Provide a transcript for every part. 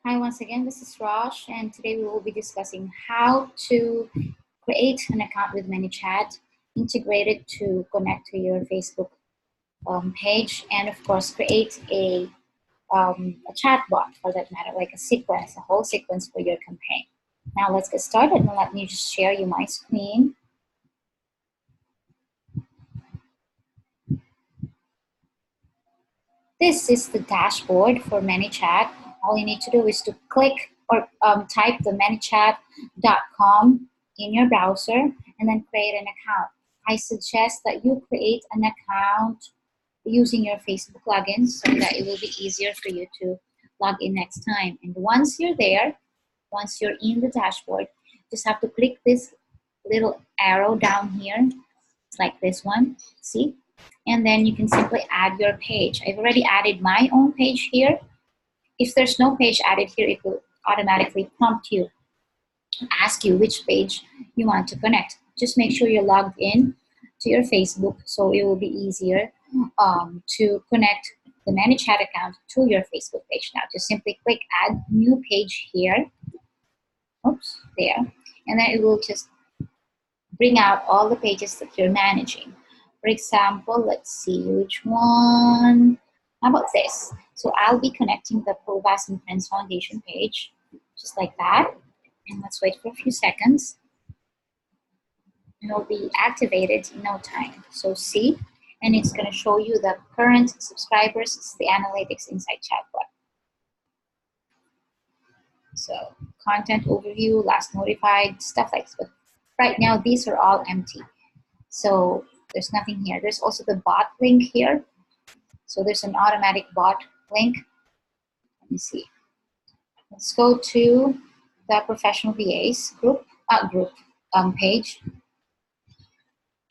Hi, once again, this is Raj, and today we will be discussing how to create an account with ManyChat, integrate it to connect to your Facebook page, and of course, create a chat bot for that matter, like a sequence, a whole sequence for your campaign. Now, let's get started, and let me just share you my screen. This is the dashboard for ManyChat. All you need to do is to click or type the ManyChat.com in your browser and then create an account. I suggest that you create an account using your Facebook login so that it will be easier for you to log in next time. And once you're there, once you're in the dashboard, just have to click this little arrow down here. It's like this one, see? And then you can simply add your page. I've already added my own page here. If there's no page added here, it will automatically prompt you, ask you which page you want to connect. Just make sure you're logged in to your Facebook so it will be easier to connect the ManyChat account to your Facebook page. Now, just simply click add new page here. Oops, there. And then it will just bring out all the pages that you're managing. For example, let's see which one. How about this? So I'll be connecting the Provas and Friends Foundation page, just like that. And let's wait for a few seconds. And it'll be activated in no time. So see, and it's going to show you the current subscribers. It's the analytics inside chatbot. So content overview, last notified, stuff like this. But right now, these are all empty. So there's nothing here. There's also the bot link here. So there's an automatic bot link. Let me see. Let's go to the professional VAs page,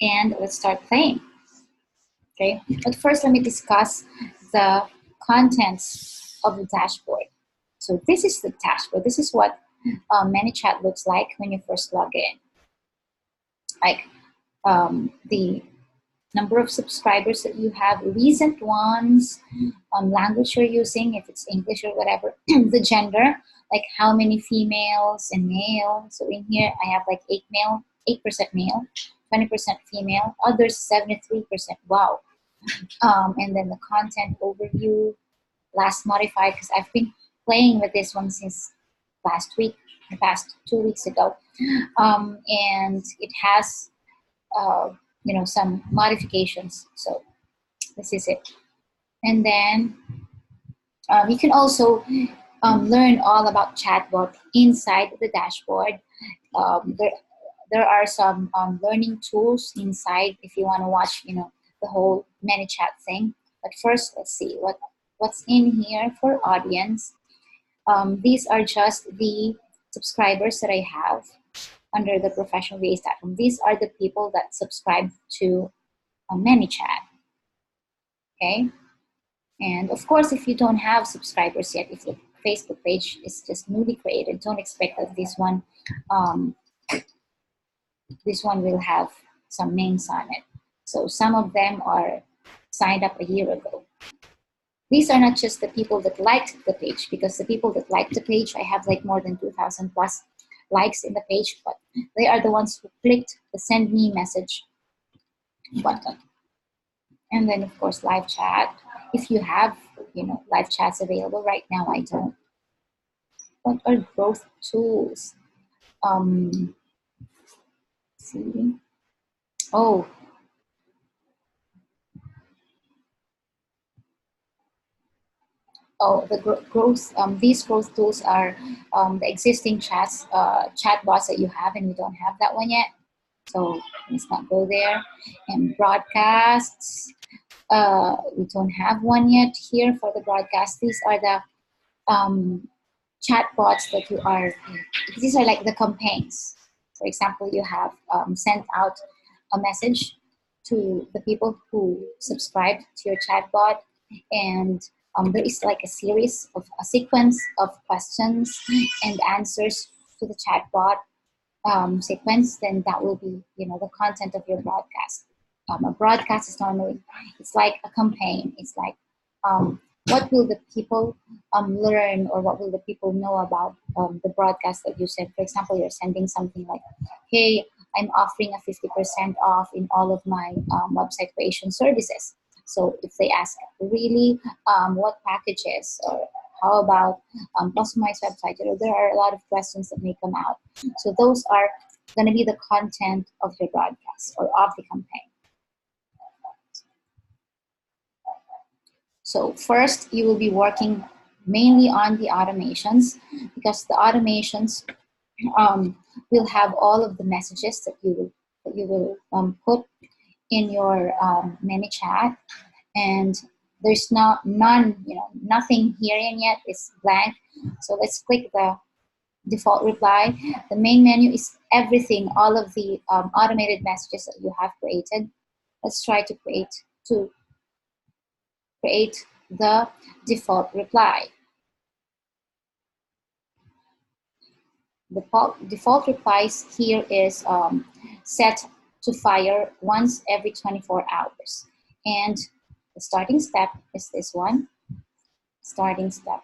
and let's start playing. Okay, but first let me discuss the contents of the dashboard. So this is the dashboard. This is what ManyChat looks like when you first log in. Like the number of subscribers that you have, recent ones, language you're using, if it's English or whatever, the gender, like how many females and male. So in here, I have like 8% male, 20% female, others 73%. Wow. And then the content overview, last modified, because I've been playing with this one since last week, the past 2 weeks ago. And it has some modifications. So this is it. And then you can also learn all about chatbot inside the dashboard. There are some learning tools inside if you want to watch, the whole ManyChat thing. But first, let's see what's in here for audience. These are just the subscribers that I have under the professional VAs platform. These are the people that subscribe to ManyChat. Okay, and of course, if you don't have subscribers yet, if your Facebook page is just newly created, don't expect that this one will have some names on it. So some of them are signed up a year ago. These are not just the people that liked the page, because the people that liked the page, I have like more than 2,000 plus likes in the page, but they are the ones who clicked the send me message button. And then of course live chat. If you have live chats available right now, I don't. What are growth tools? See. Oh, the growth. These growth tools are the existing chat bots that you have, and we don't have that one yet. So let's not go there. And broadcasts. We don't have one yet here for the broadcast. These are the chat bots that you are. These are like the campaigns. For example, you have sent out a message to the people who subscribed to your chatbot, and there is like a sequence of questions and answers to the chatbot sequence. Then that will be the content of your broadcast. A broadcast is normally, it's like a campaign. It's like what will the people learn, or what will the people know about the broadcast that you send? For example, you're sending something like, hey, I'm offering a 50% off in all of my website creation services. So if they ask, really, what packages, or how about customized website, there are a lot of questions that may come out. So those are going to be the content of your broadcast or of the campaign. So first, you will be working mainly on the automations, because the automations will have all of the messages that you will put in your ManyChat, and there's nothing here in yet. It's blank. So let's click the default reply. The main menu is everything, all of the automated messages that you have created. Let's try to create the default reply. The default replies here is set to fire once every 24 hours. And the starting step is this one, starting step.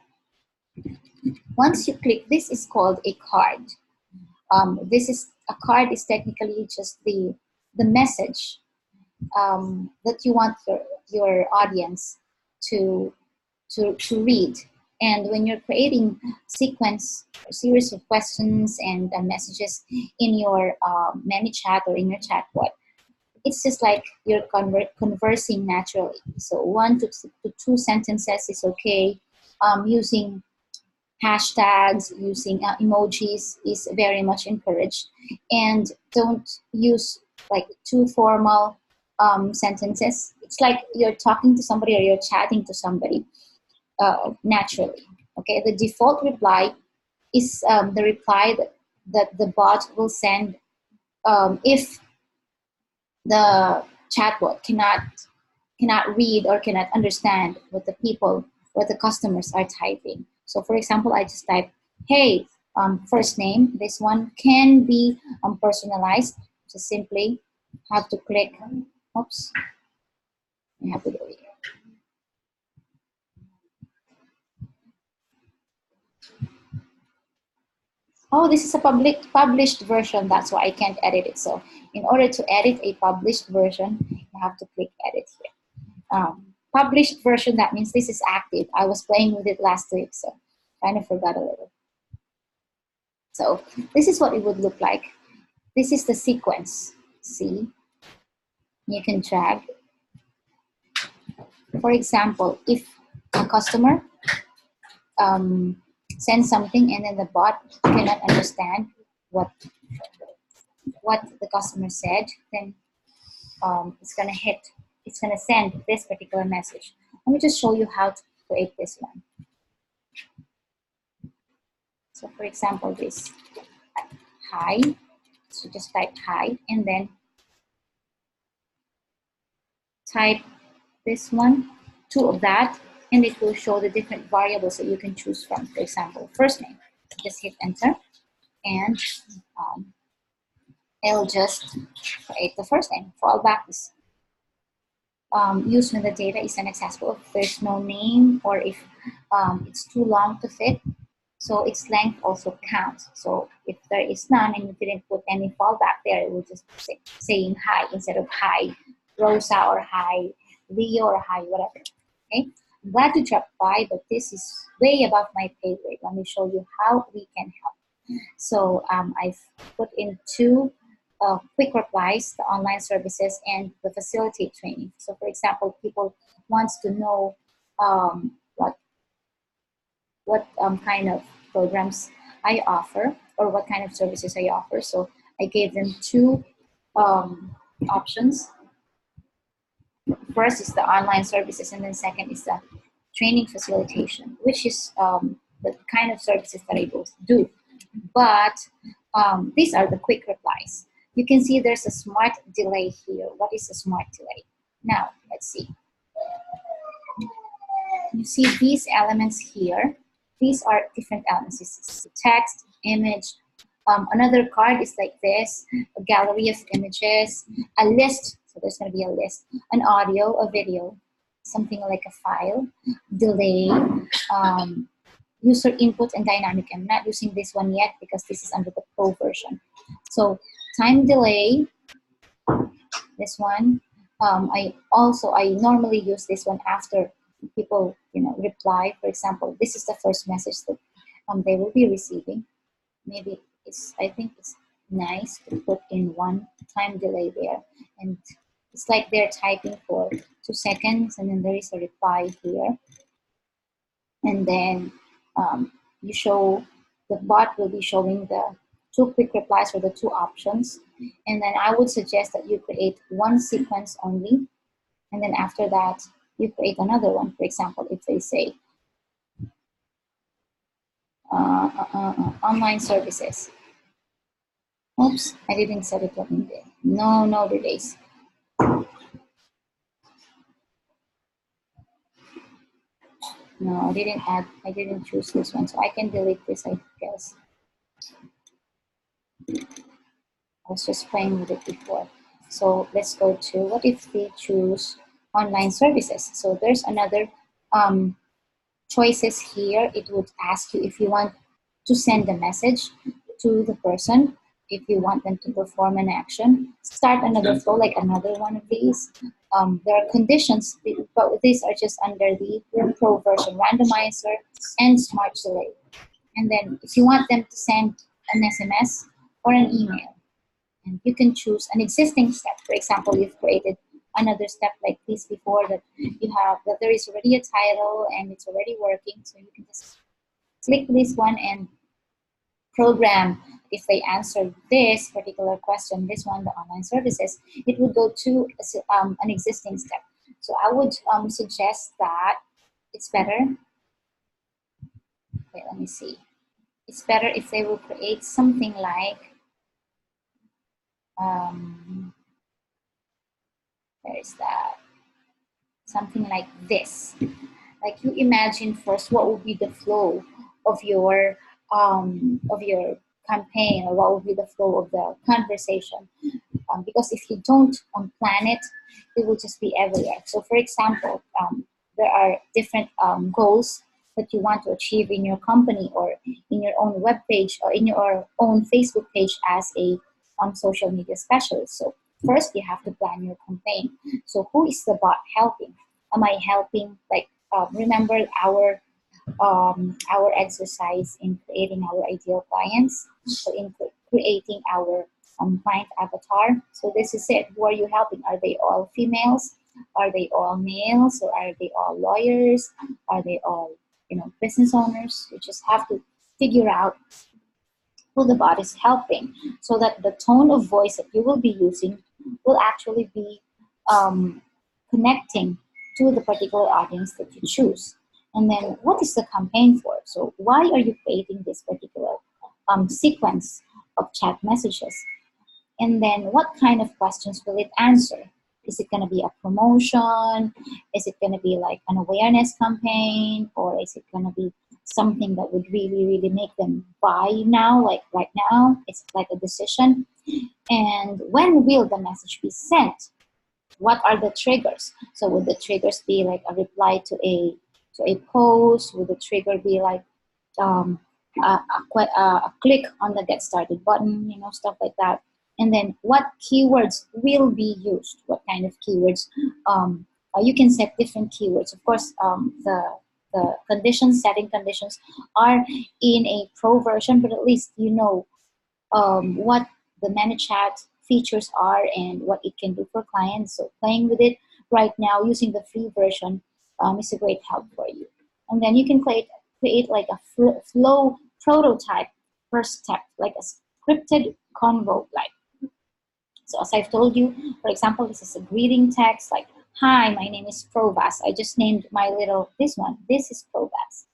Once you click, this is called a card. A card is technically just the message that you want your audience to read. And when you're creating a series of questions and messages in your ManyChat or in your chatbot, it's just like you're conversing naturally. So 1 to 2 sentences is okay. Using hashtags, using emojis is very much encouraged. And don't use like too formal sentences. It's like you're talking to somebody or you're chatting to somebody naturally. Okay, the default reply is the reply that the bot will send if the chatbot cannot read or cannot understand what the customers are typing. So for example, I just type, hey, first name. This one can be personalized. Just simply have to click, oops, I have to go here. Oh, this is a published version. That's why I can't edit it. So in order to edit a published version, you have to click edit here. Published version, that means this is active. I was playing with it last week, so kind of forgot a little. So this is what it would look like. This is the sequence. See, you can drag. For example, if a customer sends something and then the bot cannot understand what the customer said, then it's gonna send this particular message. Let me just show you how to create this one. So for example, this hi. So just type hi and then type this one, 2 of that, and it will show the different variables that you can choose from. For example, first name. Just hit enter, and it'll just create the first name. Fallback is used when the data is inaccessible, if there's no name, or if it's too long to fit. So its length also counts. So if there is none and you didn't put any fallback there, it will just saying hi instead of hi Rosa or hi Leo or hi whatever. Okay, I'm glad to drop by, but this is way above my pay grade. Let me show you how we can help. So I've put in 2 quick replies, the online services and the facilitate training. So for example, people wants to know what kind of programs I offer or what kind of services I offer. So I gave them 2 options. First is the online services, and then second is the training facilitation, which is the kind of services that I both do. But these are the quick replies. You can see there's a smart delay here. What is a smart delay? Now, let's see. You see these elements here. These are different elements. This is text, image. Another card is like this, a gallery of images, a list. So there's going to be a list, an audio, a video, something like a file, delay, user input, and dynamic. I'm not using this one yet because this is under the pro version. So time delay, this one. I normally use this one after people reply. For example, this is the first message that they will be receiving. Maybe I think it's nice to put in one time delay there, and it's like they're typing for 2 seconds, and then there is a reply here, and then the bot will be showing the 2 quick replies for the 2 options, and then I would suggest that you create one sequence only, and then after that you create another one. For example, if they say online services. Oops, I didn't set it up in there. No delays. No, I didn't choose this one, so I can delete this, I guess. I was just playing with it before. So let's go to, what if we choose online services? So there's another choices here. It would ask you if you want to send a message to the person, if you want them to perform an action, start another flow, like another one of these. There are conditions, but these are just under the pro version, randomizer and smart delay. And then if you want them to send an SMS or an email, and you can choose an existing step. For example, you've created another step like this before, that there is already a title and it's already working, so you can just click this one and program. If they answer this particular question, this one, the online services, it would go to an existing step. So I would suggest that it's better. Wait, let me see. It's better if they will create something like where is that? Something like this. Like, you imagine first what would be the flow of your campaign, or what would be the flow of the conversation. Because if you don't plan it, it will just be everywhere. So for example, there are different goals that you want to achieve in your company, or in your own web page, or in your own Facebook page as a social media specialist. So first you have to plan your campaign. So who is the bot helping? Am I helping, like, remember our exercise in creating our ideal clients, or in creating our client avatar? So this is it. Who are you helping? Are they all females? Are they all males? Or are they all lawyers? Are they all business owners? You just have to figure out who the bot is helping, so that the tone of voice that you will be using will actually be connecting to the particular audience that you choose. And then, what is the campaign for? So why are you creating this particular sequence of chat messages? And then, what kind of questions will it answer? Is it going to be a promotion? Is it going to be like an awareness campaign? Or is it going to be something that would really, really make them buy now, like right now? It's like a decision. And when will the message be sent? What are the triggers? So would the triggers be like a reply to a post? Would the trigger be like a click on the get started button, stuff like that? And then, what keywords will be used? What kind of keywords? You can set different keywords. Of course, the setting conditions are in a pro version, but at least what the ManyChat features are and what it can do for clients. So playing with it right now using the free version is a great help for you. And then you can create like a flow prototype first step, like a scripted convo. Like, so as I've told you, for example, this is a greeting text like, "Hi, my name is Provas. I just named my this one. This is Provas.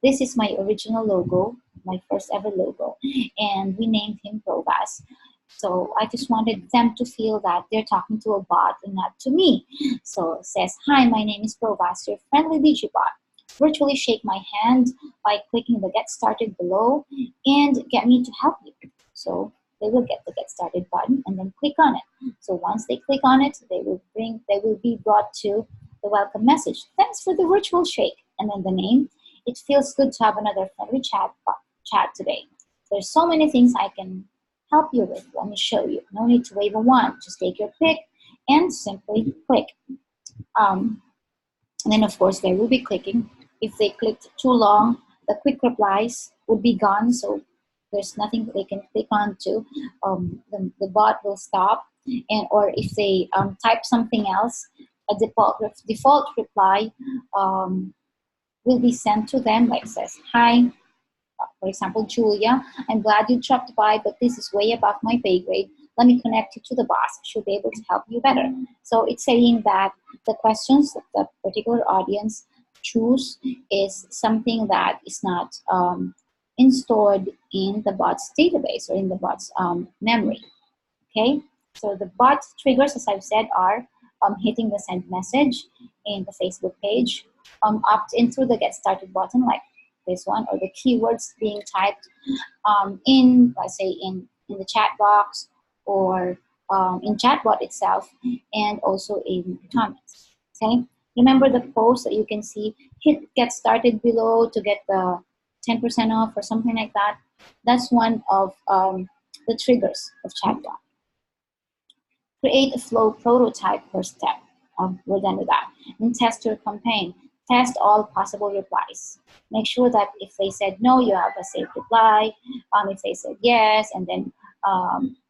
This is my original logo, my first ever logo, and we named him Provas. So I just wanted them to feel that they're talking to a bot and not to me. So it says, "Hi, my name is Provas, your friendly digibot. Virtually shake my hand by clicking the Get Started below and get me to help you." So they will get the Get Started button and then click on it. So once they click on it, they will be brought to the welcome message. Thanks for the virtual shake. And then the name. It feels good to have another friendly chat today. There's so many things I can help you with. Let me show you. No need to wave a wand. Just take your pick and simply click. And then, of course, they will be clicking. If they clicked too long, the quick replies would be gone. So there's nothing that they can click on to. The bot will stop. And or if they type something else, a default reply will be sent to them, like says, "Hi, for example, Julia, I'm glad you dropped by, but this is way above my pay grade. Let me connect you to the boss. She'll be able to help you better." So it's saying that the questions that the particular audience choose is something that is not installed in the bot's database or in the bot's memory. Okay, so the bot triggers, as I've said, are hitting the send message in the Facebook page, opt in through the get started button like this one, or the keywords being typed in, let's say, in the chat box or in chatbot itself, and also in comments. Okay, remember the post that you can see, hit get started below to get the 10% off or something like that. That's one of the triggers of chatbot. Create a flow prototype per step. We're done with that. And test your campaign. Test all possible replies. Make sure that if they said no, you have a safe reply. If they said yes, and then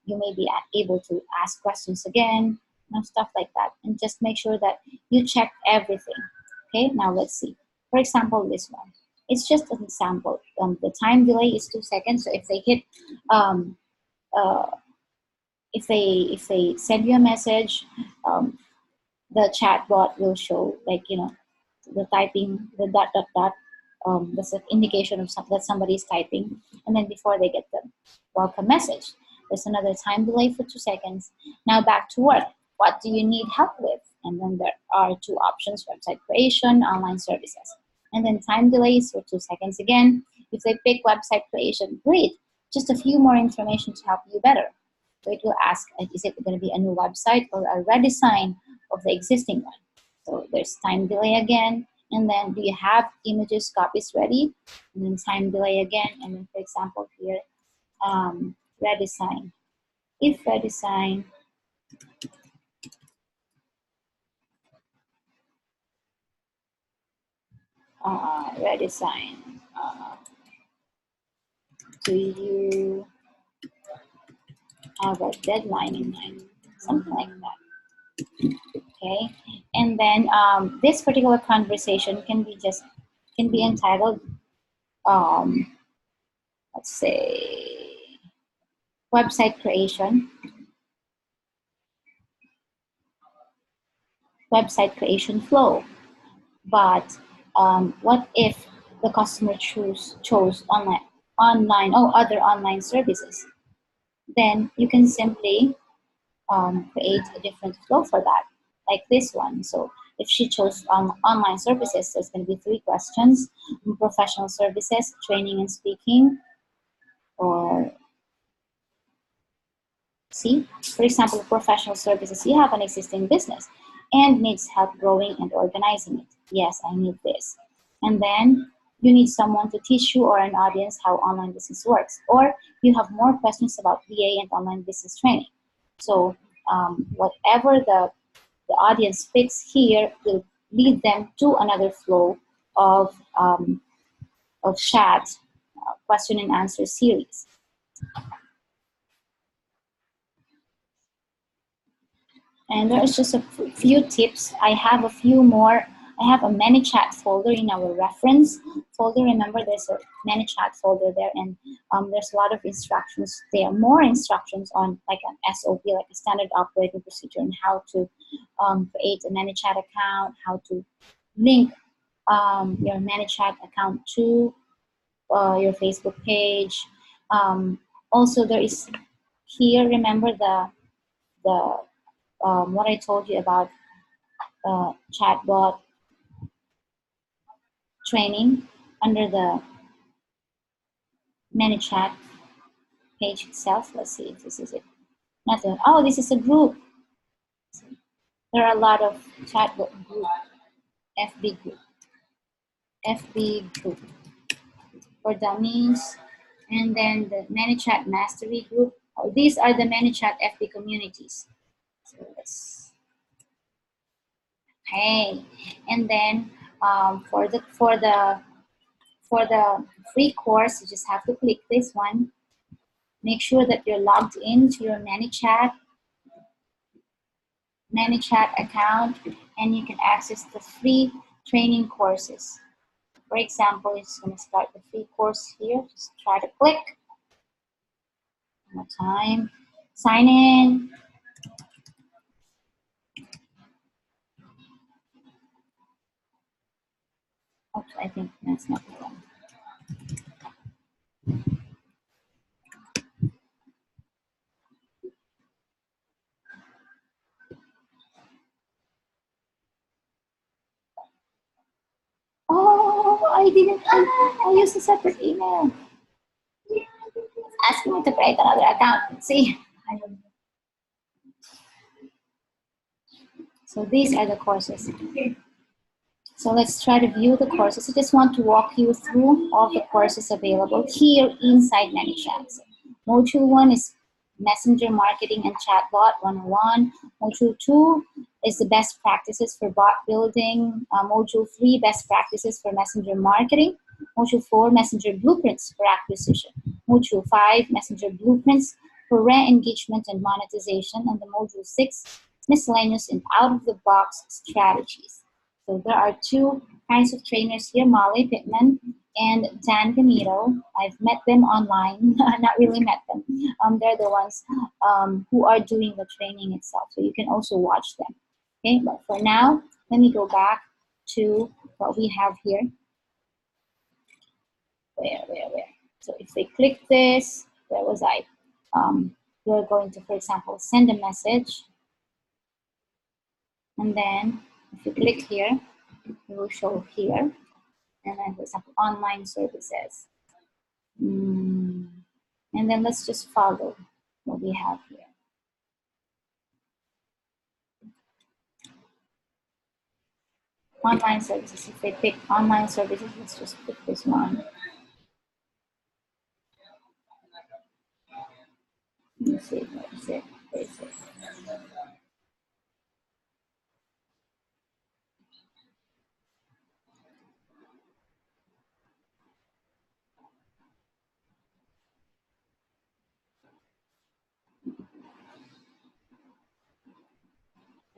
you may be able to ask questions again, stuff like that. And just make sure that you check everything. Okay, now let's see. For example, this one. It's just an example. The time delay is 2 seconds. So if they hit if they send you a message, the chat bot will show, like, the typing, the dot dot dot, that's an indication of that somebody is typing, and then before they get the welcome message, there's another time delay for 2 seconds. Now back to work. What do you need help with? And then there are 2 options: website creation, online services. And then time delays for 2 seconds again. If they pick website creation, great. Just a few more information to help you better. So it will ask, is it going to be a new website or a redesign of the existing one? So there's time delay again. And then, do you have images, copies ready? And then time delay again. And then, for example, here, redesign. If redesign, do you have a deadline in mind? Something like that. Okay, and then this particular conversation can be entitled, let's say, website creation flow. But what if the customer chose other online services? Then you can simply create a different flow for that, like this one. So if she chose online services, there's going to be 3 questions: professional services, training and speaking, or see, for example, professional services. You have an existing business and needs help growing and organizing it. Yes, I need this. And then you need someone to teach you or an audience how online business works, or you have more questions about VA and online business training. So whatever the audience picks here will lead them to another flow of chat question and answer series. And there's just a few tips. I have a few more. I have a ManyChat folder in our reference folder. Remember, there's a ManyChat folder there, and there's a lot of instructions. There are more instructions on, like, an SOP, like a standard operating procedure, and how to create a ManyChat account, how to link your ManyChat account to your Facebook page. Also, there is here, remember the what I told you about chatbot training under the ManyChat page itself. Let's see if this is it. Nothing. Oh, this is a group. There are a lot of chatbot groups. FB group. FB group for dummies, and then the ManyChat mastery group. Oh, these are the ManyChat FB communities. So let's, okay, and then for the free course, you just have to click this one. Make sure that you're logged into your ManyChat account, and you can access the free training courses. For example, it's going to start the free course here. Just try to click. One more time. Sign in. Oops, I think that's not the one. Oh, I didn't. I used a separate email. It's asking me to create another account. See? So these are the courses. So let's try to view the courses. I just want to walk you through all the courses available here inside ManyChat. So module 1 is Messenger Marketing and Chatbot 101. Module 2 is the best practices for bot building. Module 3, best practices for messenger marketing. Module 4, messenger blueprints for acquisition. Module 5, messenger blueprints for re-engagement and monetization. And the module 6, miscellaneous and out-of-the-box strategies. So there are two kinds of trainers here, Molly Pittman and Dan Camilo. I've met them online, not really met them. They're the ones who are doing the training itself. So you can also watch them. Okay, but for now, let me go back to what we have here. Where? So if they click this, where was I? You're going to, for example, send a message. And then if you click here, it will show here. And then, for example, online services. And then let's just follow what we have here. Online services. If they pick online services, let's just pick this one. Let's see, where is it? Where is it?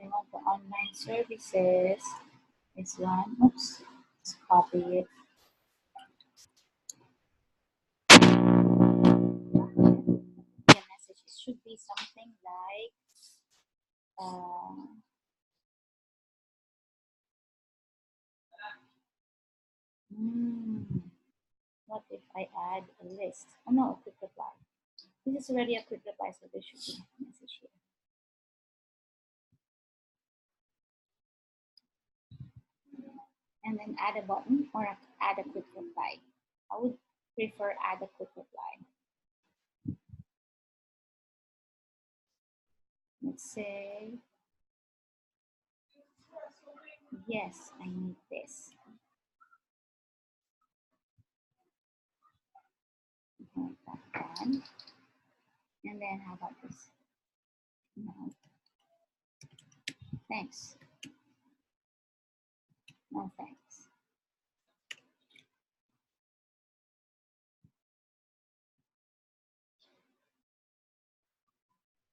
I want the online services. This one. Oops. Let's copy it. The message should be something like what if I add a list? Oh no, a quick reply. This is already a quick reply, so there should be a message here. And then add a button or add a quick reply. I would prefer add a quick reply. Let's say, yes, I need this. Okay, that one. And then how about this? No. Thanks. No thanks.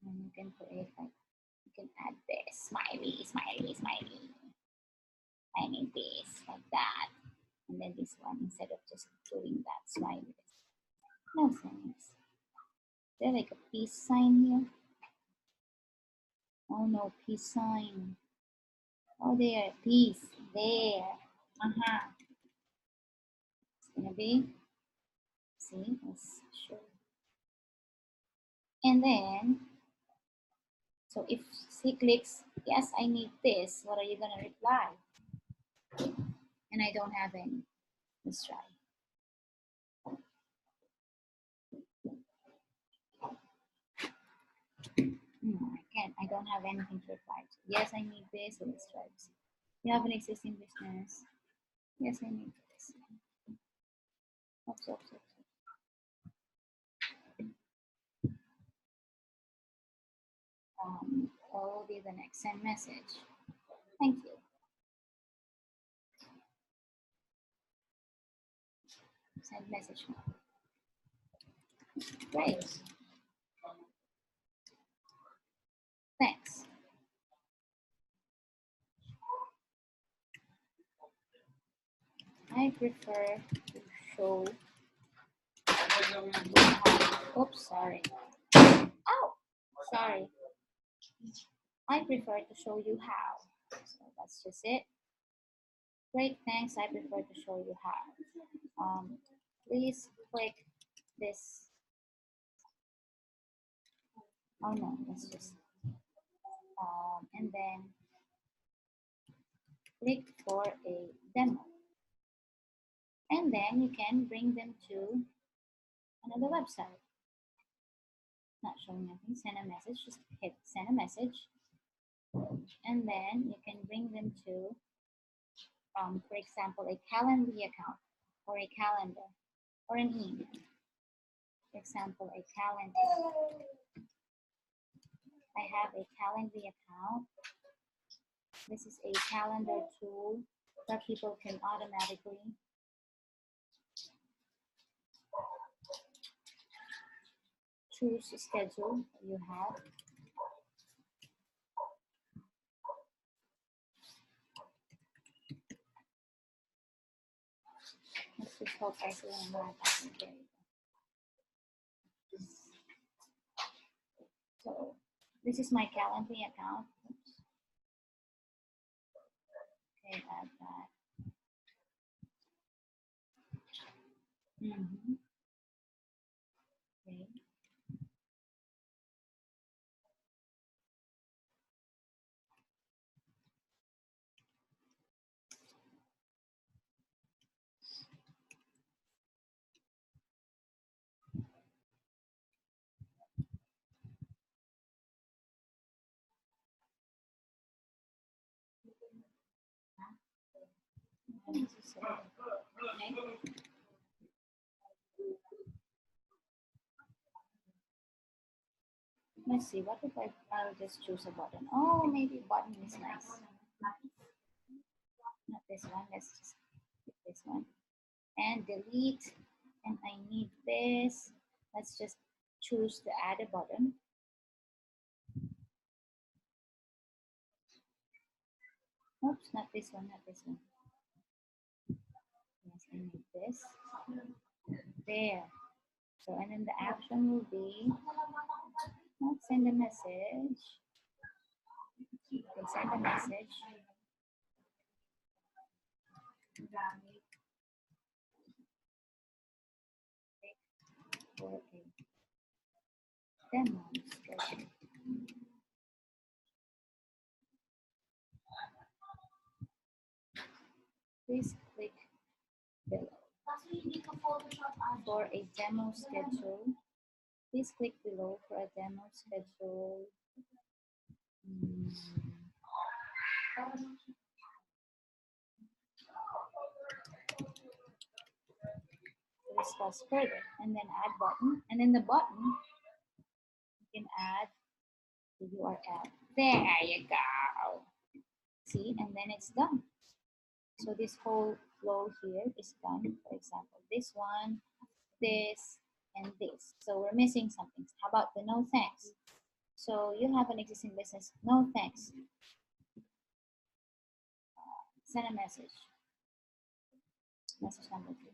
And you can create like, you can add this, smiley, smiley, smiley. I need this, like that. And then this one, instead of just doing that, smiley. No thanks. Is there like a peace sign here? Oh no, peace sign. Oh, there, peace, there. It's gonna be, see, let's show. And then, so if she clicks, yes, I need this, what are you gonna reply? And I don't have any. Let's try. No, I can't. I don't have anything to reply to. Yes, I need this. So let's try this. You have an existing business. Yes, I need this. Oops, oops, oops. What will be the next? Send message. Thank you. Send message now. Great. Thanks. I prefer to show. Oops, sorry. Oh, sorry. I prefer to show you how. So that's just it. Great, thanks. I prefer to show you how. Please click this. Oh no, let's just. And then click for a demo. And then you can bring them to another website. Not showing nothing. Send a message. Just hit send a message. And then you can bring them to, for example, a Calendly account or a calendar or an email. For example, a calendar. I have a Calendly account. This is a calendar tool that people can automatically choose a schedule that you have. Let's just hope I see one more. So this is my Calendly account. Oops. Okay, add that. Okay. Okay. Let's see, what if I'll just choose a button? Oh, maybe button is nice. Not this one, let's just pick this one. And delete, and I need this. Let's just choose to add a button. Oops, not this one, not this one. Yes, I need this. There. So, and then the action will be, let's send a message. You can send a message. For a demo schedule. Please click below. For a demo schedule, please click below for a demo schedule. Discuss further, and then add button, and in the button you can add the URL. There you go. See, and then it's done. So this whole flow here is done. For example, this one, this, and this. So we're missing something. How about the no thanks? So you have an existing business, no thanks. Send a message. Message number 3.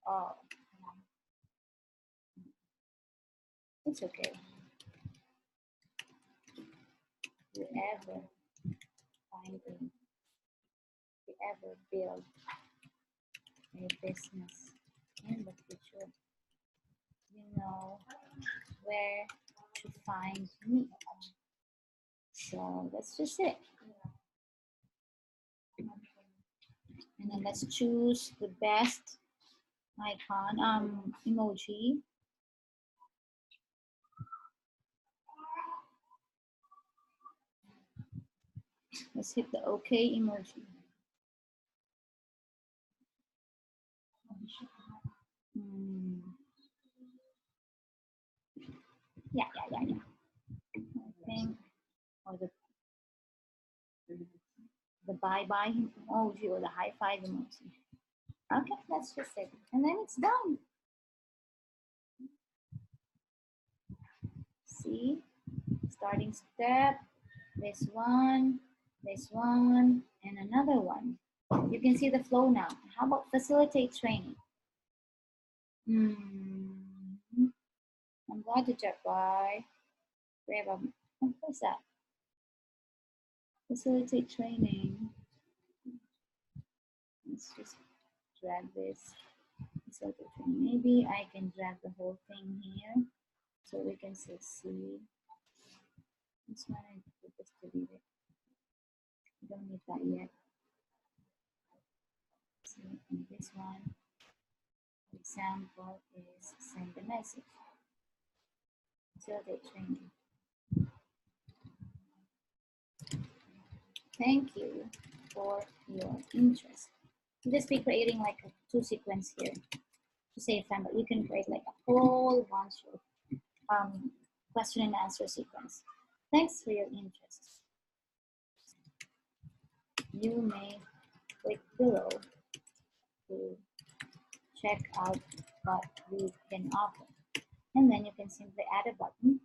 Oh, it's okay. You ever find a, you ever build a business in the future, you know where to find me. So that's just it. And then let's choose the best icon, emoji. Let's hit the OK emoji. Yeah. I think, or the bye-bye emoji or the high-five emoji. Okay, that's just it. And then it's done. See? Starting step, this one, and another one. You can see the flow now. How about facilitate training? I'm glad to check by. What's that? Facilitate training. Let's just drag this. Facilitate training. Maybe I can drag the whole thing here so we can see. This one I just delete it. We don't need that yet. So and this one, for example, is send a message. Facilitate training. Thank you for your interest. You just be creating like a 2 sequence here to save time, but you can create like a whole bunch of question and answer sequence. Thanks for your interest. You may click below to check out what we can offer. And then you can simply add a button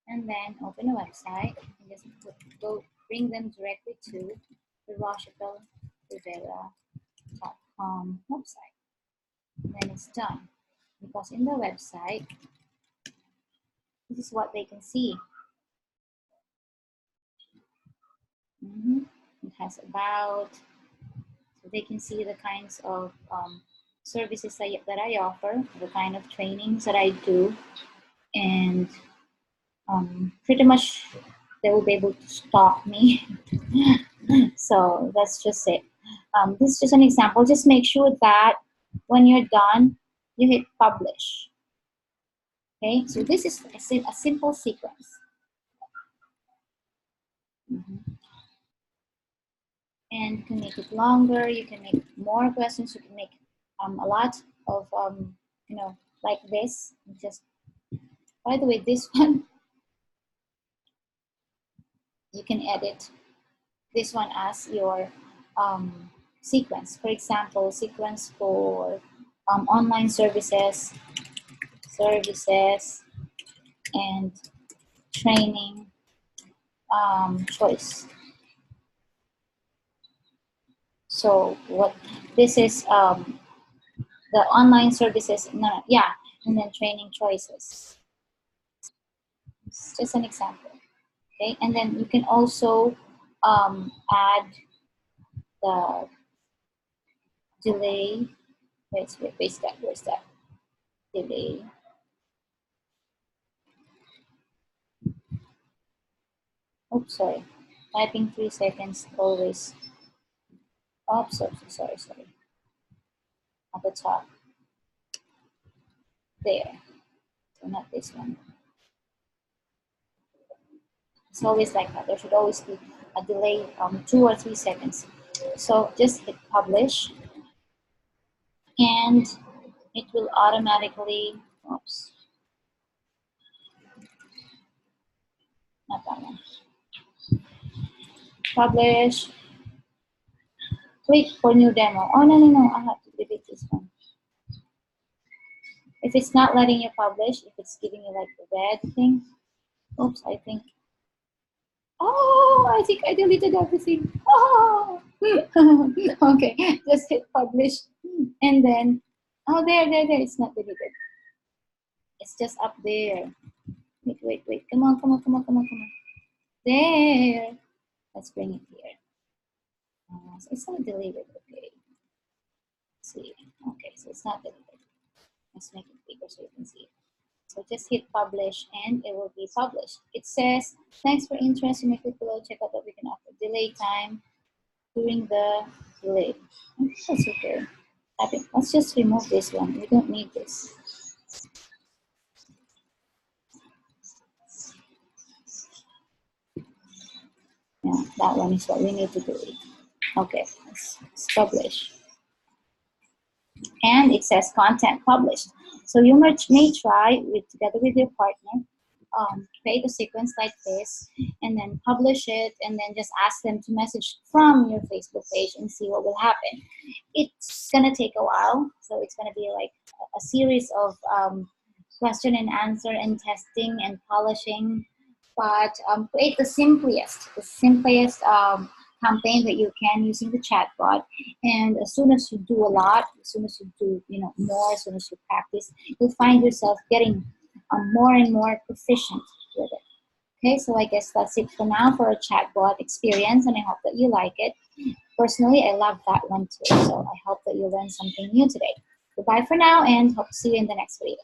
and then open a website and just bring them directly to the RochevelRivera.com website. And then it's done. Because in the website, this is what they can see. It has about, so they can see the kinds of services that I offer, the kind of trainings that I do, and pretty much they will be able to stalk me. So that's just it. This is just an example. Just make sure that when you're done, you hit publish. Okay, so this is a simple sequence. And you can make it longer, you can make more questions, you can make a lot of, like this. Just, by the way, this one, you can edit this one as your sequence. For example, sequence for online services, and training choice. So what this is, the online services, and then training choices. It's just an example. Okay, and then you can also add the delay. Where's that? Delay. Oops, sorry. Typing 3 seconds always. Oh, sorry. At the top. There. So not this one. It's always like that. There should always be a delay 2 or 3 seconds. So just hit publish, and it will automatically, oops, not that one. Publish. Click for new demo. Oh, no. I have to delete this one. If it's not letting you publish, if it's giving you like the red thing, oops, I think I deleted everything. Oh, okay, just hit publish, and then, there, it's not deleted. It's just up there. Wait, come on. There. Let's bring it here. So it's not deleted, okay. Let's see, okay, so it's not deleted. Let's make it bigger so you can see it. So just hit publish and it will be published. It says, thanks for interest. You may click below, check out what we can offer. Delay time during the delay. That's okay. Let's just remove this one. We don't need this. Yeah, that one is what we need to delete. Okay, let's publish. And it says content published. So you may try together with your partner, create a sequence like this, and then publish it, and then just ask them to message from your Facebook page and see what will happen. It's gonna take a while, so it's gonna be like a series of question and answer and testing and polishing. But create the simplest campaign that you can using the chatbot. And as soon as you do a lot, as soon as you do more, as soon as you practice, you'll find yourself getting more and more proficient with it. Okay, so I guess that's it for now for a chatbot experience, and I hope that you like it. Personally, I love that one too, so I hope that you learned something new today. Goodbye for now, and hope to see you in the next video.